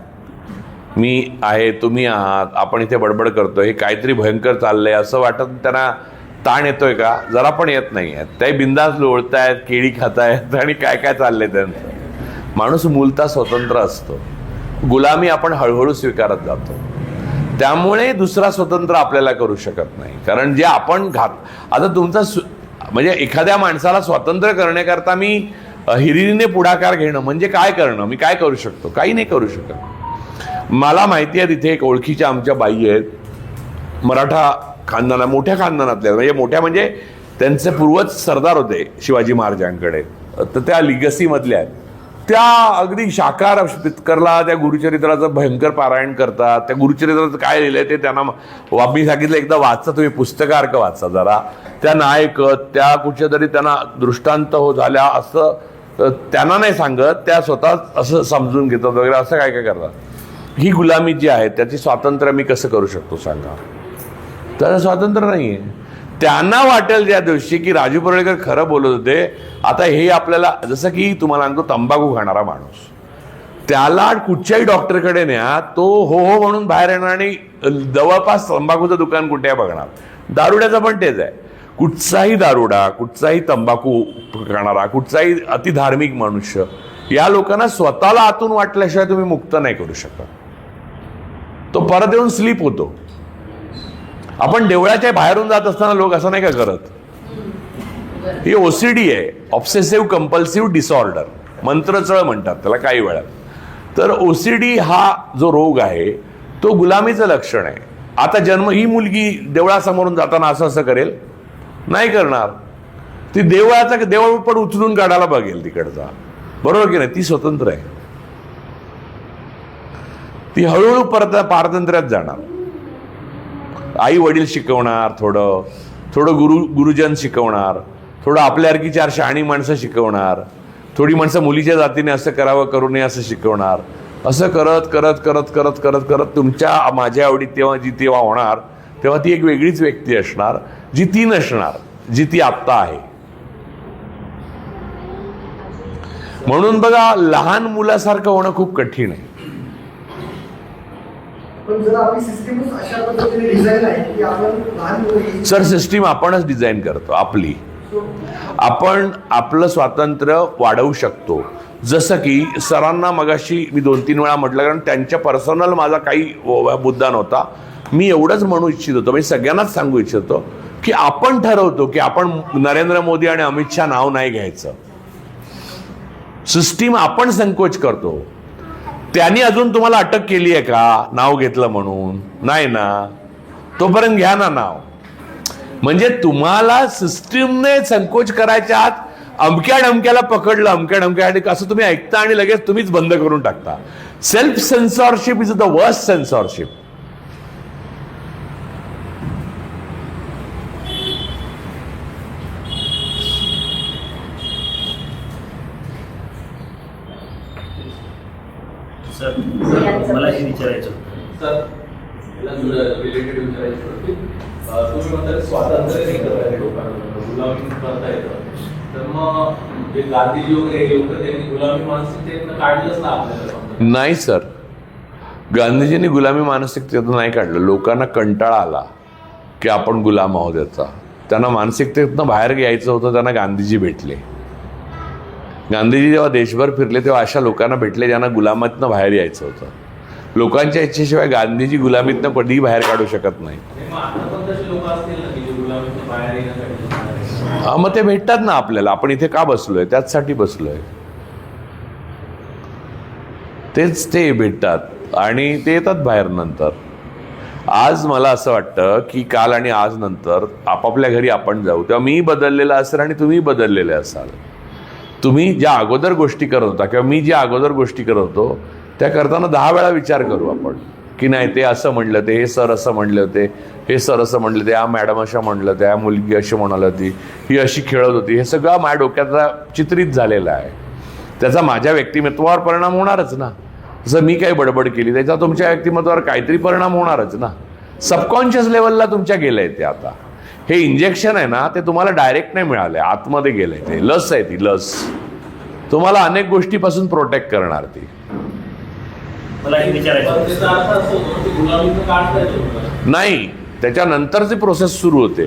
मी आहे, तुम्ही आहात, आपण इथे बडबड करतोय, हे काहीतरी भयंकर चाललंय असं वाटत त्यांना ताण येतोय का? जरा पण येत नाही आहेत. ते बिंदास लोळतायत, केळी खातायत आणि काय काय चाललंय त्यांचं. माणूस मूलतः स्वतंत्र असतो. गुलामी आपण हळूहळू स्वीकारत जातो. त्यामुळे दुसरा स्वतंत्र आपल्याला करू शकत नाही. कारण जे आपण आता तुमचा म्हणजे एखाद्या माणसाला स्वातंत्र्य करण्याकरता मी हिरिरीने पुढाकार घेणं म्हणजे काय करणं? मी काय करू शकतो? काही नाही करू शकत. मला माहिती आहे तिथे एक ओळखीच्या आमच्या बाई आहेत, मराठा खानदाना, मोठ्या खानदानातल्या, म्हणजे मोठ्या म्हणजे त्यांचे पूर्वज सरदार होते शिवाजी महाराजांकडे, तर त्या लिगसीमधल्या आहेत. त्या अगदी शाकाहार पितकरला त्या गुरुचरित्राचं भयंकर पारायण करतात. त्या गुरुचरित्राचं काय लिहिलंय ते त्यांना मी सांगितलं एकदा वाचा, तुम्ही पुस्तकार्क वाचा जरा. त्या नायकत त्या कुठच्या तरी त्यांना दृष्टांत झाल्या असं त्यांना नाही सांगत, त्या स्वतः असं समजून घेतात वगैरे, असं काय काय करतात. ही गुलामी जी आहे त्याची स्वातंत्र्य मी कसं करू शकतो सांगा? तर स्वातंत्र्य नाही आहे. त्यांना वाटेल ज्या दिवशी की राजू परुळेकर खरं बोलत होते, आता हे आपल्याला, जसं की तुम्हाला सांगतो, तंबाखू खाणारा माणूस, त्याला कुठच्याही डॉक्टरकडे न्या, तो हो हो म्हणून बाहेर येणार आणि जवळपास तंबाखूचं दुकान कुठे आहे बघणार. दारुड्याचं पण तेच आहे. कुठचाही दारुडा, कुठचाही तंबाखू खाणारा, कुठचाही अतिधार्मिक मनुष्य, या लोकांना स्वतःला आतून वाटल्याशिवाय तुम्ही मुक्त नाही करू शकत. तो परत येऊन स्लीप होतो. आपण देवळाच्या बाहेरून जात असताना लोक असं नाही का करत? ही OCD आहे, ऑब्सेसिव्ह कंपल्सिव्ह डिसऑर्डर, मंत्रचळ म्हणतात त्याला काही वेळा. तर OCD हा जो रोग आहे तो गुलामीचं लक्षण आहे. आता ही मुलगी देवळासमोरून जाताना असं असं करेल? नाही करणार. ती देवळ पण उचलून काढायला बघेल तिकडचा, बरोबर की नाही? ती स्वतंत्र आहे. ती हळूहळू परत पारतंत्र्यात जाणार. आई वडील शिकवणार, थोडं गुरुजन शिकवणार, थोडं आपल्यासारखी 4 शहाणी माणसं शिकवणार, थोडी माणसं मुलीच्या जातीने असं करावं करू नये असं शिकवणार. असं करत करत करत करत करत करत तुमच्या माझ्या आवडीत तेव्हा होणार, तेव्हा ती एक वेगळीच व्यक्ती असणार, जी ती नसणार जी ती आत्ता आहे. म्हणून बघा, लहान मुलासारखं होणं खूप कठीण आहे. पण जर आपली सिस्टीम अशा पद्धतीने डिझाईन आहे की आपण लहान मुलं, सर सिस्टीम आपणच डिझाईन करतो आपली. आपण आपलं स्वातंत्र्य वाढवू शकतो. जसं की सरांना मगाशी मी 2-3 वेळा म्हटलं, कारण त्यांच्या पर्सनल माझा काही मुद्दा नव्हता. मी एवढंच म्हणू इच्छित होतो, मी सगळ्यांनाच सांगू इच्छित होतो की आपण ठरवतो की आपण नरेंद्र मोदी आणि अमित शहा नाव नाही घ्यायचं. सिस्टीम आपण संकोच करतो. त्यांनी अजून तुम्हाला अटक केली आहे का नाव घेतलं म्हणून? नाही ना. तोपर्यंत घ्या ना नाव. म्हणजे तुम्हाला सिस्टीमने संकोच करायच्या आत अमक्या डमक्याला पकडलं, अमक्या डमक्या असं तुम्ही ऐकता आणि लगेच तुम्हीच बंद करून टाकता. Self censorship is the worst censorship. Sir मला हे विचारायचं होतं. सर रिलेटेड विचारायचं होतं. तुम्ही म्हणता स्वातंत्र्य नाही करायला लोकांना, गुलामी करता येतं. तर मग जे गांधीजी वगैरे लोक त्यांनी गुलामी मानसिकतेतनं काढलंच ना आपल्याला? नाही सर, गांधीजींनी गुलामी मानसिकतेतून नाही काढलं. लोकांना कंटाळा आला की आपण गुलाम आहोत याचा. त्यांना मानसिकतेतनं बाहेर यायचं होतं, त्यांना गांधीजी भेटले. गांधीजी जेव्हा देशभर फिरले तेव्हा अशा लोकांना भेटले ज्यांना गुलामीतनं बाहेर यायचं होतं. लोकांच्या इच्छेशिवाय गांधीजी गुलामीतनं कधीही बाहेर काढू शकत नाही. हा, मग ते भेटतात ना आपल्याला. आपण इथे का बसलोय? त्याचसाठी बसलोय. तेच ते भेटतात आणि ते येतात बाहेर नंतर. आज मला असं वाटतं की काल आणि आज नंतर आपापल्या घरी आपण जाऊ, तेव्हा मी बदललेला असेल आणि तुम्ही बदललेले असाल. तुम्ही ज्या अगोदर गोष्टी करत होता किंवा मी ज्या अगोदर गोष्टी करत होतो त्या करताना 10 वेळा विचार करू आपण की नाही ते असं म्हणलं ते, हे सर असं म्हणले होते, हे सर असं म्हणले ते, या मॅडम असं म्हणलं, त्या मुलगी अशी म्हणाली होती, ही अशी खेळत होती. हे सगळं माझ्या डोक्याचा चित्रित झालेलं आहे. त्याचा माझ्या व्यक्तिमत्वावर परिणाम होणारच ना. जसं मी काही बडबड केली त्याचा तुमच्या व्यक्तिमत्वावर काहीतरी परिणाम होणारच ना. सबकॉन्शियस लेवलला तुमच्या गेलंय ते. आता हे इंजेक्शन आहे ना ते तुम्हाला डायरेक्ट नाही मिळालंय, आतमध्ये गेलंय ते. लस आहे ती, लस तुम्हाला अनेक गोष्टीपासून प्रोटेक्ट करणार ती. मला हे विचारायचं पण त्याचा अर्थ असं होतो की गुलामीचं काढता येतं. नाही, त्याच्यानंतरची प्रोसेस सुरू होते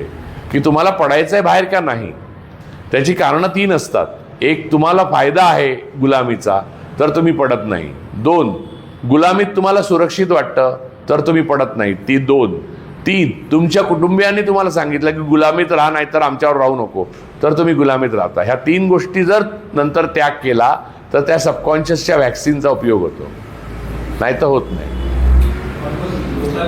की तुम्हाला पडायचं आहे बाहेर का नाही. त्याची कारणं 3 असतात. एक, तुम्हाला फायदा आहे गुलामीचा तर तुम्ही पडत नाही. 2, गुलामीत तुम्हाला सुरक्षित वाटतं तर तुम्ही पडत नाही. ती 2. 3, तुमच्या कुटुंबियांनी तुम्हाला सांगितलं की गुलामीत राहा नाही तर आमच्यावर राहू नको तर तुम्ही गुलामीत राहता. ह्या 3 गोष्टी जर नंतर त्याग केला तर त्या सबकॉन्शियसच्या व्हॅक्सिनचा उपयोग होतो, नाही तर होत नाही.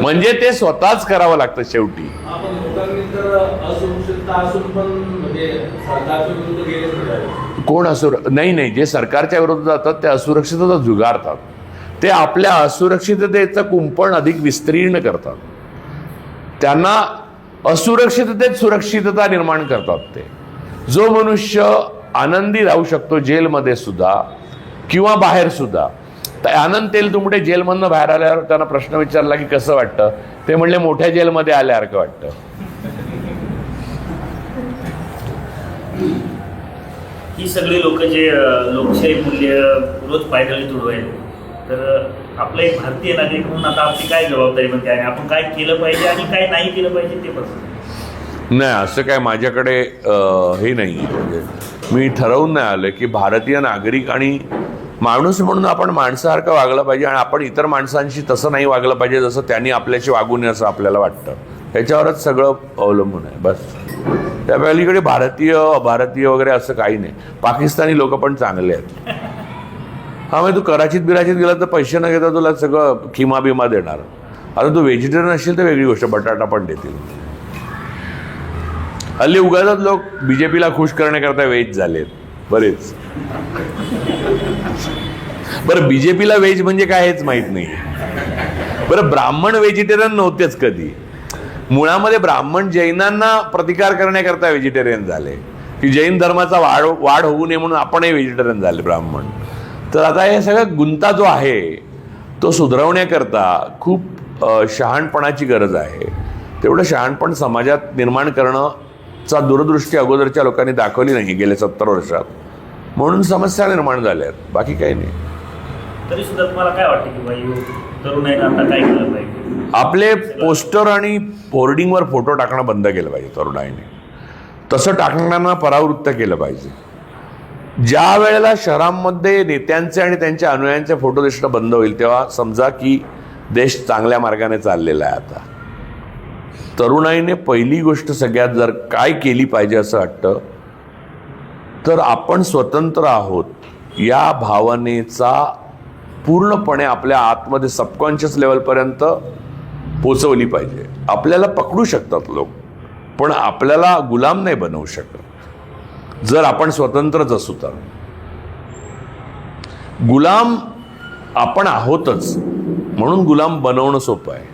म्हणजे ते स्वतःच करावं लागतं शेवटी. आपण लोकांनी तर असुरक्षितता असून पण म्हणजे सरकारच्या विरुद्ध गेले. कोण नाही, जे सरकारच्या विरोधात जातात ते असुरक्षितता जुगारतात. ते आपल्या असुरक्षिततेचं कुंपण अधिक विस्तीर्ण करतात. त्यांना असुरक्षिततेत सुरक्षितता निर्माण करतात ते. जो मनुष्य आनंदी राहू शकतो जेलमध्ये सुद्धा किंवा बाहेर सुद्धा. आनंद तेलतुंबडे जेलमधनं बाहेर आल्यावर त्यांना प्रश्न विचारला की कसं वाटतं, ते म्हणले मोठ्या जेलमध्ये आल्यासारखं वाटतं. ही सगळी लोक जे लोकशाही मूल्य रोज पायदळी तुडवायला, तर आपलं एक भारतीय नागरिक म्हणून आता आपली काय जबाबदारी बनते आणि आपण काय केलं पाहिजे आणि काय नाही केलं पाहिजे ते बघतो. नाही, असं काय माझ्याकडे हे नाही. म्हणजे मी ठरवून नाही आलं की भारतीय नागरिक आणि माणूस म्हणून आपण माणसासारखं वागलं पाहिजे आणि आपण इतर माणसांशी तसं नाही वागलं पाहिजे जसं त्यांनी आपल्याशी वागू नये असं आपल्याला वाटतं. ह्याच्यावरच सगळं अवलंबून आहे बस. त्या पलीकडे भारतीय वगैरे असं काही नाही. पाकिस्तानी लोक पण चांगले आहेत. हा, म्हणजे तू कराचीत गेला तर पैसे न घेता तुला सगळं खिमा बिमा देणार. आता तू व्हेजिटेरियन असेल तर वेगळी गोष्ट, बटाटा पण देतील. हल्ली उगाच लोक बीजेपीला खुश करण्याकरता व्हेज झालेत बरेच. बरं, बीजेपीला व्हेज म्हणजे काय हेच माहीत नाही. बरं, ब्राह्मण व्हेजिटेरियन नव्हतेच कधी. मुळामध्ये ब्राह्मण जैनांना प्रतिकार करण्याकरता व्हेजिटेरियन झाले की जैन धर्माचा वाढ होऊ नये म्हणून आपणही व्हेजिटेरियन झाले ब्राह्मण. तर आता हे सगळं गुंता जो आहे तो सुधारवण्याकरता खूप शहाणपणाची गरज आहे. तेवढं शहाणपण समाजात निर्माण करणंचा दूरदृष्टी अगोदरच्या लोकांनी दाखवली नाही गेल्या 70 वर्षात, म्हणून समस्या निर्माण झाल्या आहेत, बाकी काही नाही. तरी सुद्धा तुम्हाला काय वाटतं की बाई तरुणाईनं आता काय केलं पाहिजे? आपले पोस्टर आणि होर्डिंगवर फोटो टाकणं बंद केलं पाहिजे तरुणाईने. तसं टाकणाऱ्यांना परावृत्त केलं पाहिजे. ज्या वेळेला शहरांमध्ये नेत्यांचे आणि त्यांच्या अनुयायांचे फोटो दिसणं बंद होईल तेव्हा समजा की देश चांगल्या मार्गाने चाललेला आहे. आता तरुणाईने पहिली गोष्ट सगळ्यात जर काय केली पाहिजे असं वाटतं तर आपण स्वतंत्र आहोत या भावनेचा पूर्णपणे आपल्या आतमध्ये सबकॉन्शियस लेवलपर्यंत पोचवली पाहिजे. आपल्याला पकडू शकतात लोक पण आपल्याला गुलाम नाही बनवू शकत जर आपण स्वतंत्रच असू तर. गुलाम आपण आहोतच म्हणून गुलाम बनवणं सोपं आहे.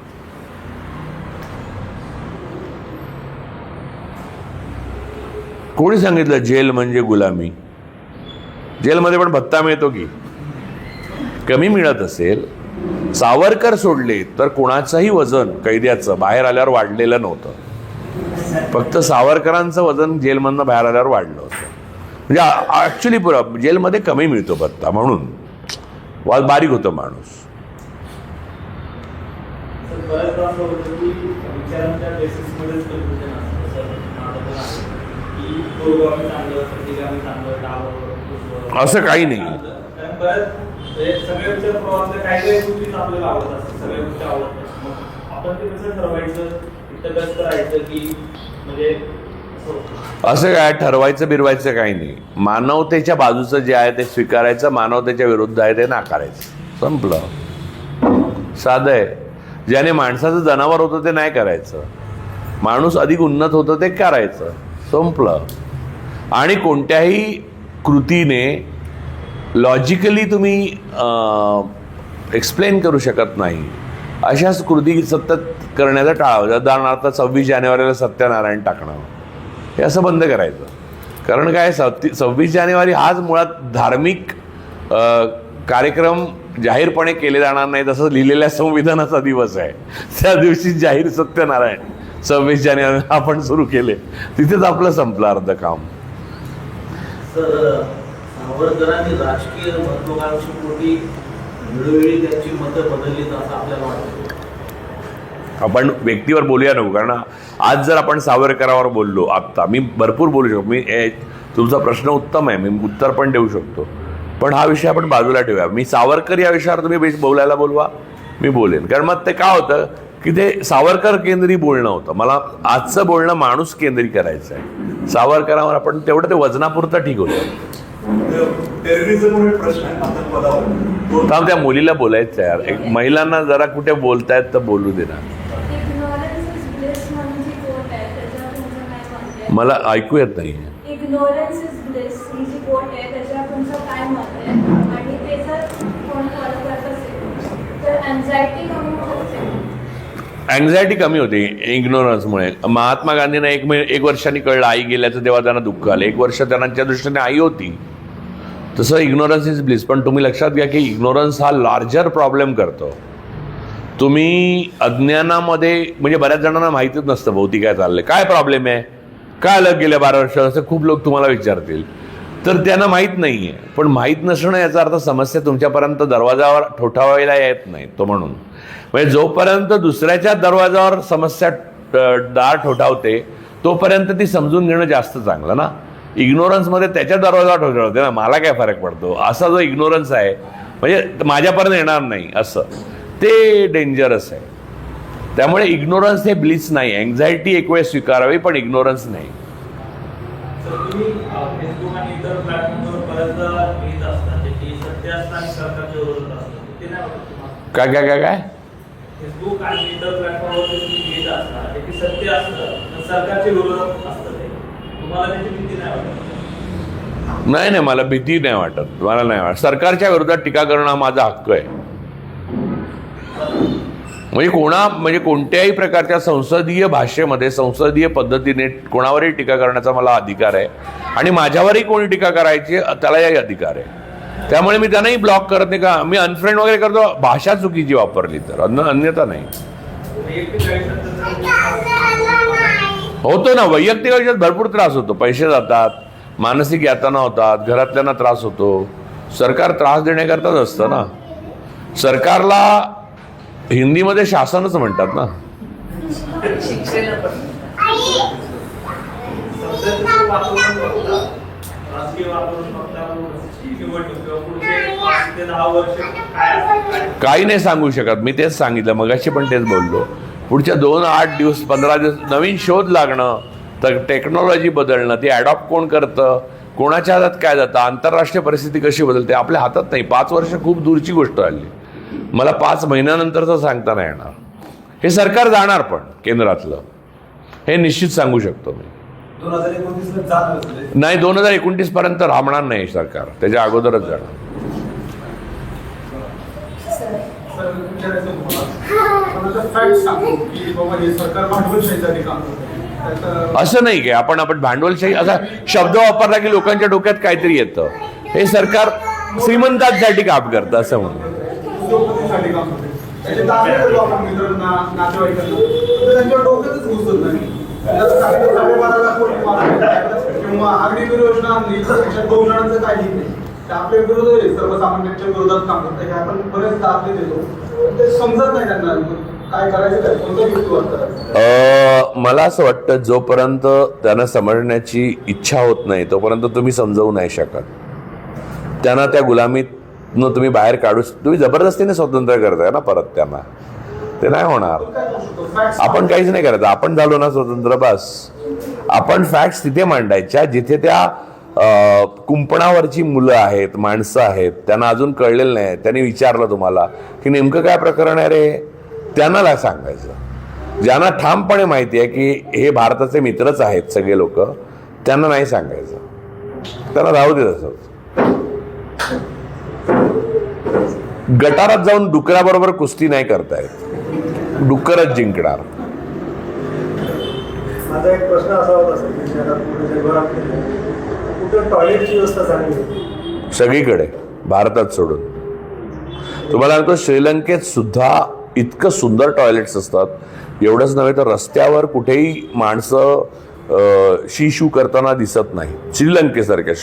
कोणी सांगितलं जेल म्हणजे गुलामी? जेलमध्ये पण भत्ता मिळतो की? कमी मिळत असेल. सावरकर सोडले तर कोणाचंही वजन कैद्याचं बाहेर आल्यावर वाढलेलं नव्हतं. फक्त सावरकरांचं वजन जेलमधनं बाहेर आल्यावर वाढलं होतं. म्हणजे ॲक्च्युली जेलमध्ये कमी मिळतो भत्ता म्हणून बारीक होतं माणूस. असं काही नाही. असं काय ठरवायचं बिरवायचं काही नाही. मानवतेच्या बाजूचं जे आहे ते स्वीकारायचं, मानवतेच्या विरुद्ध आहे ते नाकारायचं. संपलं. साधं आहे. ज्याने माणसाचं जनावर होतं ते नाही करायचं. माणूस अधिक उन्नत होतं ते करायचं. संपलं. आणि कोणत्याही कृतीने लॉजिकली तुम्ही एक्सप्लेन करू शकत नाही अशाच कृती सतत करण्याचं टाळावं. उदाहरणार्थ 26 जानेवारीला सत्यनारायण टाकणं हे असं बंद करायचं. कारण काय 26 जानेवारी हाच मुळात धार्मिक कार्यक्रम जाहीरपणे केले जाणार नाही तसं लिहिलेल्या संविधानाचा दिवस आहे. त्या दिवशी जाहीर सत्यनारायण 26 जानेवारी आपण सुरू केले तिथेच आपलं संपलं अर्ध काम. सर सावरकरांनी राजकीय महत्वाकांक्षेपोटी वेळोवेळी त्यांची मतं बदललीत असं आपल्याला वाटतं. आपण व्यक्तीवर बोलूया नको, कारण आज जर आपण सावरकरावर बोललो आत्ता मी भरपूर बोलू शकतो. तुमचा प्रश्न उत्तम आहे, मी उत्तर पण देऊ शकतो, पण हा विषय आपण बाजूला ठेवूया. मी सावरकर या विषयावर तुम्ही बोलायला बोलवा, मी बोलेन. कारण मग ते काय होतं की ते सावरकर केंद्री बोलणं होतं. मला आजचं बोलणं माणूस केंद्री करायचं आहे. सावरकरांवर आपण तेवढं ते वजनापुरतं ठीक होतं. टेररिझम प्रश्न आहे आतंकवादावर. थांब, त्या मुलीला बोलायचं यार. एक महिलांना जरा कुठे बोलतायत तर बोलू दे ना. मला ऐकू येत नाही. इग्नोरन्स इज ब्लिस ही जी कोट आहे त्याच्यावर तुमचं काय मत आहे आणि ते जर कोण फॉलो करत असेल तर अँझायटी कमी होते. अँझायटी कमी होते इग्नोरन्समुळे. महात्मा गांधींना एक वर्षांनी कळलं आई गेल्याचं, तेव्हा त्यांना दुःख आलं. 1 वर्ष त्यांच्या दृष्टीने आई होती. तसं इग्नोरन्स इज ब्लिस. पण तुम्ही लक्षात घ्या की इग्नोरन्स हा लार्जर प्रॉब्लेम करतो. तुम्ही अज्ञानामध्ये म्हणजे बऱ्याच जणांना माहितीच नसतं भोवती काय चाललंय, काय प्रॉब्लेम आहे, काय अलग गेल्या 12 वर्ष, असं खूप लोक तुम्हाला विचारतील. तर त्यांना माहीत नाही आहे. पण माहीत नसणं याचा अर्थ समस्या तुमच्यापर्यंत दरवाजावर ठोठावायला येत नाही. तो म्हणून म्हणजे जोपर्यंत दुसऱ्याच्या दरवाजावर समस्या दार ठोठावते तोपर्यंत ती समजून घेणं जास्त चांगलं ना. इग्नोरन्समध्ये त्याच्या दरवाजावर ठोठावते ना, मला काय फरक पडतो असा जो इग्नोरन्स आहे म्हणजे माझ्यापर्यंत येणार नाही असं, ते डेंजरस आहे. त्यामुळे इग्नोरन्स हे ब्लिस नाही. अँझायटी एक वेळ स्वीकारावी पण इग्नोरन्स नाही. तुम्ही फेसबुक आणि इतर प्लॅटफॉर्मवर बऱ्याचदा लिहित असतात की सत्य असतं आणि सरकारच्या विरोधात असतं, ते नाही वाटत तुम्हाला? काय काय काय काय फेसबुक आणि इतर प्लॅटफॉर्मवर तुम्ही लिहित असता की सत्य असतं पण सरकारच्या विरोधात असतं, ते तुम्हाला त्याची भीती नाही वाटत? नाही नाही, मला भीती नाही वाटत. मला नाही वाटत. सरकारच्या विरोधात टीका करणं हा माझा हक्क आहे. म्हणजे कोणत्याही प्रकारच्या संसदीय भाषेमध्ये संसदीय पद्धतीने कोणावरही टीका करण्याचा मला अधिकार आहे आणि माझ्यावरही कोणी टीका करायची त्यालाही अधिकार आहे. त्यामुळे मी त्यांनाही ब्लॉक करत नाही. का मी अनफ्रेंड वगैरे करतो भाषा चुकीची वापरली तर, अन्यथा नाही. होतो ना, वैयक्तिक आयुष्यात भरपूर त्रास होतो. पैसे जातात, मानसिक यातना होतात, घरातल्यांना त्रास होतो. सरकार त्रास देण्याकरताच असतं ना. सरकारला हिंदीमध्ये शासनच म्हणतात ना. काही नाही सांगू शकत. मी तेच सांगितलं मगाशी पण तेच बोललो. पुढच्या 2, 8 दिवस 15 दिवस नवीन शोध लागणं, तर टेक्नॉलॉजी बदलणं, ती अडॉप्ट कोण करतं, कोणाच्या हातात काय जातं, आंतरराष्ट्रीय परिस्थिती कशी बदलते आपल्या हातात नाही. 5 वर्ष खूप दूरची गोष्ट आली. मला 5 महिन्यानंतरचं सांगता नाही येणार. हे सरकार जाणार पण केंद्रातलं हे निश्चित सांगू शकतो मी. 2029 जात नसले नाही, 2029 पर्यंत राहणार नाही सरकार, त्याच्या अगोदरच जाणार. सर विचारायचं तुम्हाला फॅक्ट सांगतो की बाबा हे सरकार भांडवलशाहीसाठी काम करतं. असं नाही की आपण भांडवलशाही असा शब्द वापरला की लोकांच्या डोक्यात काहीतरी येतं. हे सरकार श्रीमंतांसाठी काम करतं असं म्हणून. उद्योगपतीसाठी काम करते. त्याचे दाखले देतो आपण मित्रांना, नातेवाईकांना, तर त्यांच्या डोक्यातच घुसत नाही. जसं सांगितलं 12.5 लाख कोटी मागणी किंवा अग्निवीर योजना आणली तर त्याच्यात 2 जणांचं काही नाही. ते आपल्या विरोधात आहे, सर्वसामान्यांच्या विरोधात काम करतात. हे आपण बरेच दाखले देतो, ते समजत नाही त्यांना काय करायचं, काय कोणतं युक्ती वाटतं. मला असं वाटतं जोपर्यंत त्यांना समजण्याची इच्छा होत नाही तोपर्यंत तुम्ही समजवू नाही शकत. त्यांना त्या गुलामीतनं तुम्ही बाहेर काढू, तुम्ही जबरदस्तीने स्वतंत्र करताय ना परत त्यांना, ते नाही होणार. आपण काहीच नाही करायचं. आपण झालो ना स्वतंत्र, बस. आपण फॅक्ट्स तिथे मांडायच्या जिथे त्या कुंपणावरची मुलं आहेत, माणसं आहेत, त्यांना अजून कळलेलं नाही. त्यांनी विचारलं तुम्हाला की नेमकं काय प्रकरण आहे रे, त्यांना सांगायचं. ज्यांना ठामपणे माहिती आहे की हे भारताचे मित्रच आहेत सगळे लोक, त्यांना नाही सांगायचं. त्याला राहू दे तसंच. गटारात जाऊन डुकराबरोबर कुस्ती नाही करतायत, डुकरच जिंकणार. माझा एक प्रश्न असा होता सर, की शहरात पूर्ण जगभरात कुठे टॉयलेटची व्यवस्था चांगली होती? सगळीकडे, भारतात सोडून. तुम्हाला सांगतो श्रीलंकेत सुद्धा इतकं सुंदर टॉयलेट्स असतात. एवढंच नव्हे तर रस्त्यावर कुठेही माणसं शी शू करताना दिसत नाही. श्रीलंकेसारख्या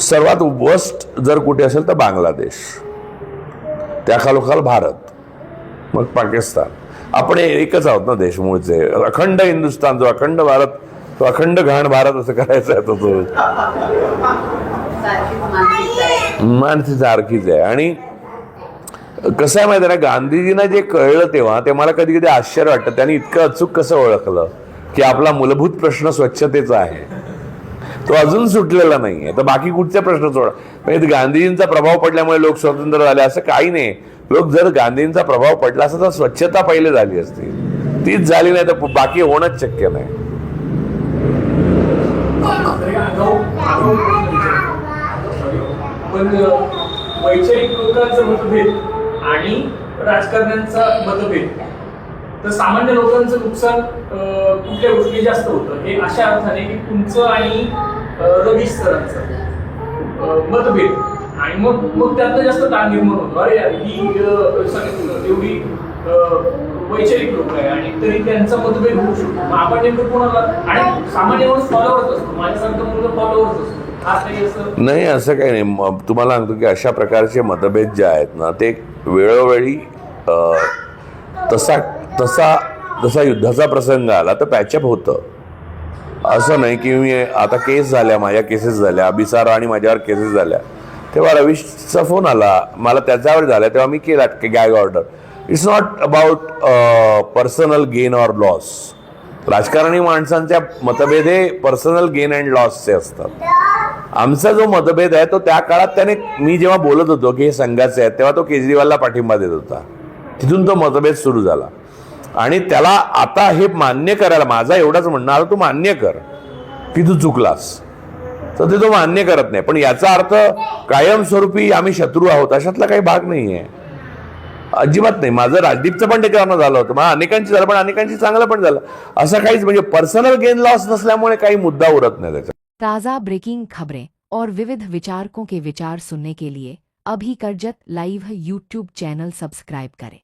सर्वात वर्स्ट जर कुठे असेल तर बांगलादेश, त्याखालोखाल भारत, मग पाकिस्तान. आपण एकच आहोत ना देश मूळचे. अखंड हिंदुस्थान, जो अखंड भारत, तो अखंड घाण भारत असं करायचं आहे. तो मानसी सारखीच आहे. आणि कसं आहे माहिती आहे ना, गांधीजींना जे कळलं तेव्हा ते मला कधी कधी आश्चर्य वाटतं. त्यांनी इतकं अचूक कसं ओळखलं की आपला मूलभूत प्रश्न स्वच्छतेचा आहे, तो अजून सुटलेला नाहीये. तर बाकी कुठचे प्रश्न सोडा. म्हणजे गांधीजींचा प्रभाव पडल्यामुळे लोक स्वतंत्र झाले असं काही नाही. लोक जर गांधींचा प्रभाव पडला असता तर स्वच्छता पहिले झाली असती. तीच झाली नाही तर बाकी होणंच शक्य नाही. पण वैचारिक लोकांचं मतभेद आणि राजकारण्यांचा मतभेद, तर सामान्य लोकांचं नुकसान कुठल्या गोष्टी जास्त होतं हे अशा अर्थाने की तुमचं आणि रवीश सरांचं मतभेद, आणि मग त्यातनं जास्त ताण निर्माण होतो. अरे यार, ही एवढी वैचारिक लोक आहे आणि तरी त्यांचा मतभेद होऊ शकतो. मग आपण नेमकं कोणाला, आणि सामान्य माणूस फॉलोअरच असतो, माझ्यासारखं मुलं फॉलोअरच असतो. नाही, असं काही नाही. तुम्हाला सांगतो की अशा प्रकारचे मतभेद जे आहेत ना, ते वेळोवेळी तसा युद्धाचा प्रसंग आला तर पॅचअप होतं. असं नाही की मी आता केस झाल्या, माझ्या केसेस झाल्या, अभिसार आणि माझ्यावर केसेस झाल्या, तेव्हा रवीशचा फोन आला, मला त्याच्यावर झाला, तेव्हा मी केला की Gage order. It's not about personal gain or loss. राजकारणी माणसांच्या मतभेद हे पर्सनल गेन अँड लॉसचे असतात. आमचा जो मतभेद आहे तो त्या काळात त्याने, मी जेव्हा बोलत होतो की हे संघाचे आहेत, तेव्हा तो केजरीवालला पाठिंबा देत होता. तिथून तो मतभेद सुरू झाला आणि त्याला आता हे मान्य करायला, माझा एवढाच म्हणणं आलं, तू मान्य कर की तू चुकलास. तर ते तो मान्य करत नाही. पण याचा अर्थ कायमस्वरूपी आम्ही शत्रू आहोत अशातला काही भाग नाही आहे, अजिबात नाही. माझं राजदीपचं पण त्याच्यावरनं झालं होतं, मला अनेकांची झालं, पण अनेकांची चांगलं पण झालं. असं काहीच म्हणजे पर्सनल गेन लॉस नसल्यामुळे काही मुद्दा उरत नाही त्याचा. ताज़ा ब्रेकिंग खबरें और विविध विचारकों के विचार सुनने के लिए अभी Karjat live YouTube channel subscribe करें.